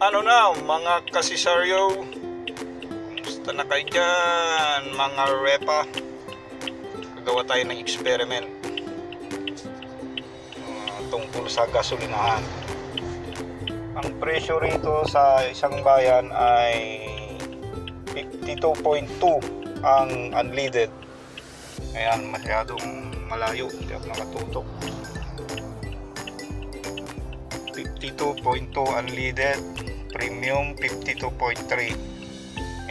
Ano na mga kasisaryo, kumusta na kayo dyan mga repa? Gagawa tayo ng experiment tungkol sa gasolinahan. Ang presyo rito sa isang bayan ay 52.2 ang unleaded. Ayan, masyadong malayo, hindi ako nakatutok. 52.2 unleaded, premium 52.3.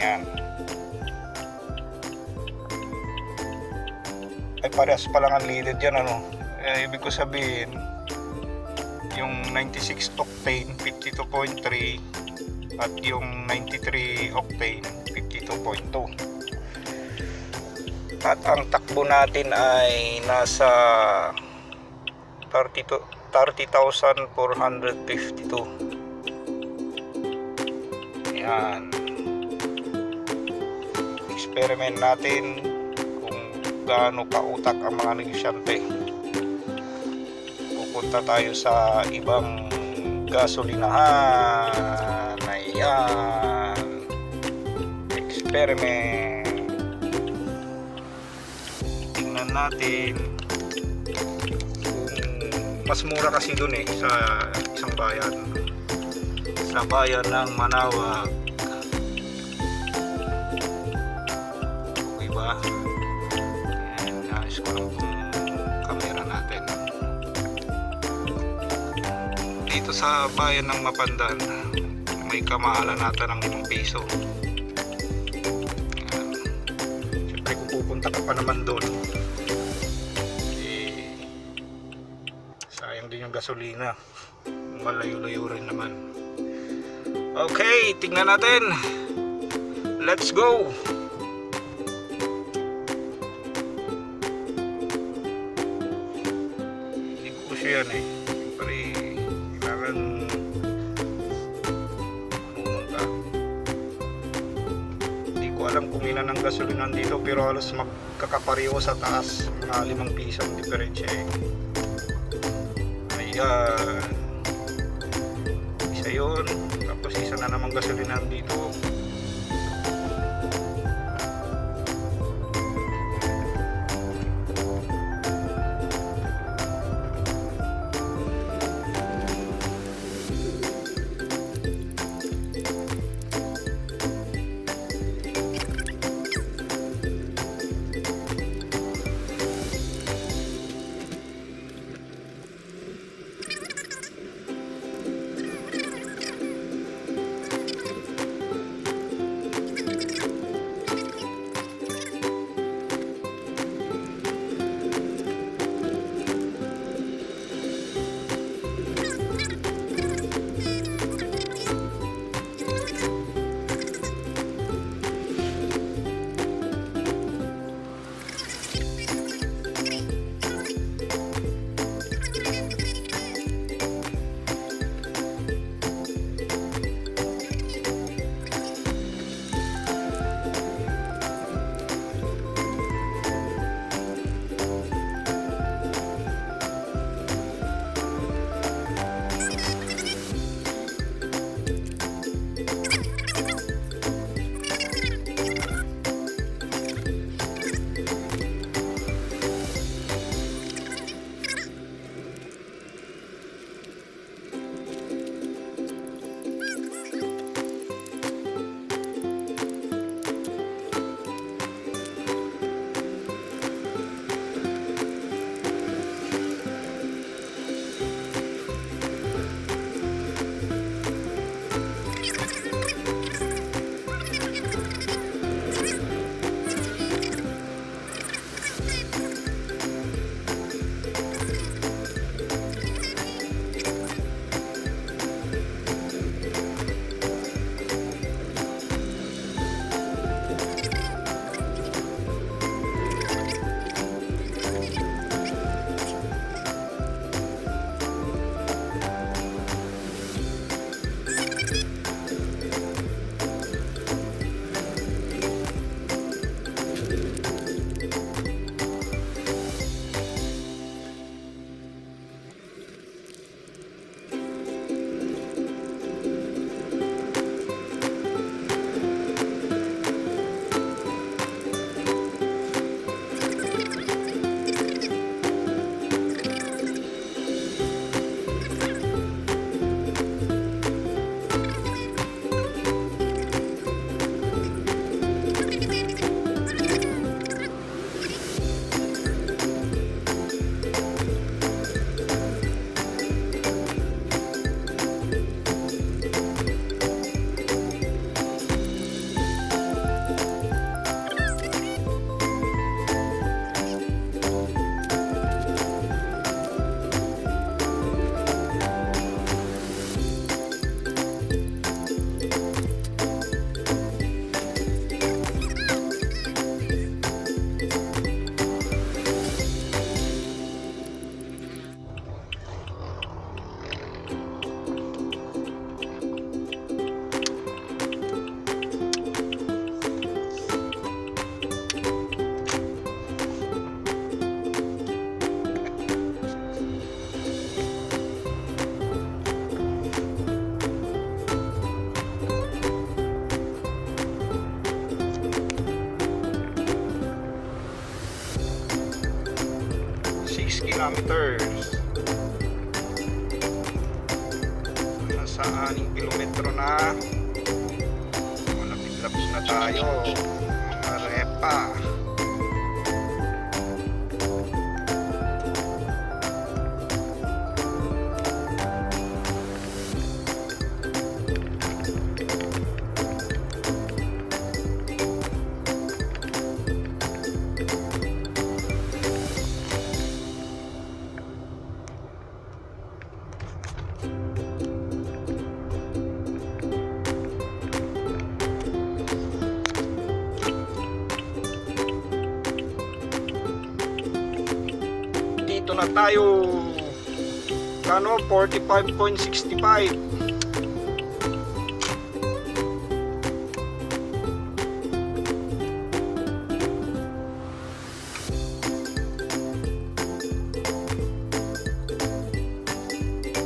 Yan. Ay parehas pa lang unleaded yan, ano. Ibig ko sabihin, yung 96 octane 52.3 at yung 93 octane 52.2. At ang takbo natin ay nasa 30,452. Yan. Experiment natin kung gaano kautak ang mga negosyante. Pupunta tayo sa ibang gasolinahan. Ayan. Experiment. Tingnan natin. Mas mura kasi dun sa isang bayan, sa bayan ng Manaoag. Okay ba? Ayan, ayos ko lang itong camera natin. Dito sa bayan ng Mapandan may kamahalan natin ng 5 piso. Ayan. Siyempre kung pupunta ka pa naman doon, sayang din yung gasolina, malayo-layo rin naman. Okay, tingnan natin. Let's go. Hindi ko siya yan siyempre kailangan pumunta. Hindi ko alam kung ilan ang gasolina dito, pero halos magkakapareho sa taas, mga 5 piso ang diferensya Ayan. Isa yun. Tapos isa na namang gasolina dito. 6 kilometers. Nasa 6 kilometro na. Lapit na tayo, mga repa. Dito na tayo, kano, 45.65.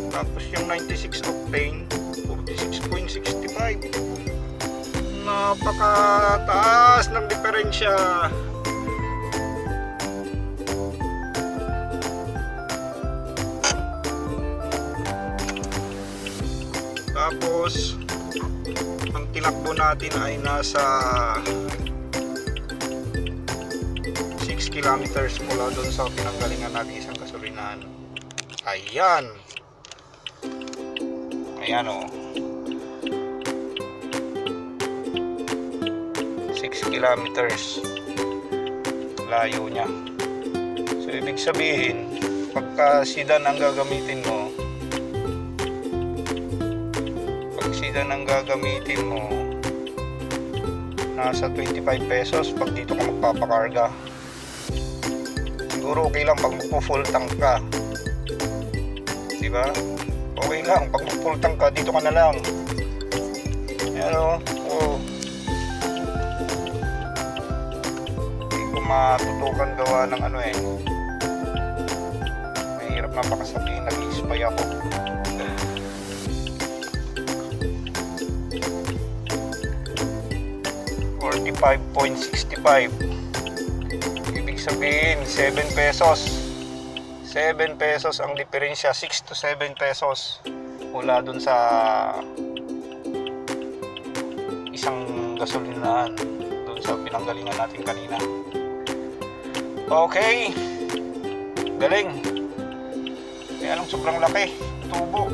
Tapos yung 96 octane 46.65. Napakataas ng diferensya. Tapos ang tinakbo natin ay nasa 6 kilometers mula doon sa pinanggalingan natin isang gasolinahan. Ayan. Ayan o. 6 kilometers layo niya. So ibig sabihin, pagka sedan ang gagamitin mo, nasa 25 pesos pag dito ka magpapakarga. Siguro okay lang pag magpo-full tank ka, diba? Okay lang pag mag-full tank ka, dito ka na lang. Ayan o. Hindi ko matutukan gawa ng ano eh. Mahirap na baka sabihin nag-i-spy ako. $45.65. Ibig sabihin 7 pesos. 7 pesos ang diferensya, 6 to 7 pesos mula dun sa isang gasolinahan dun sa pinanggalingan natin kanina. Okay, galing. Kaya lang sobrang laki tubo.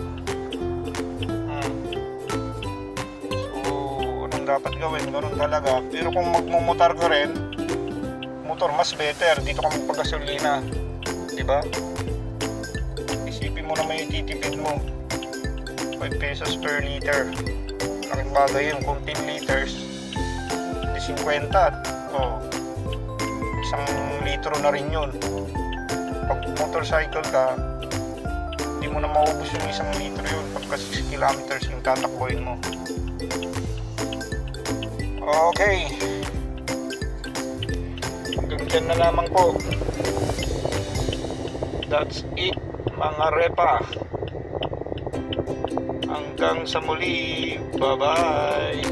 Dapat gawin, ganun talaga. Pero kung magmumotor ka rin, motor mas better, dito ka magpagasolina, diba? Isipin mo na may titipid mo 5 pesos per liter. Laking bagay yun. Kung 10 liters di 50. Isang litro na rin yun. Pag motorcycle ka, hindi mo na maubos yung isang litro yun pagka 6 kilometers yung tatakbohin mo. Okay, hanggang dyan na lamang po. That's it, mga repa. Hanggang sa muli. Bye bye.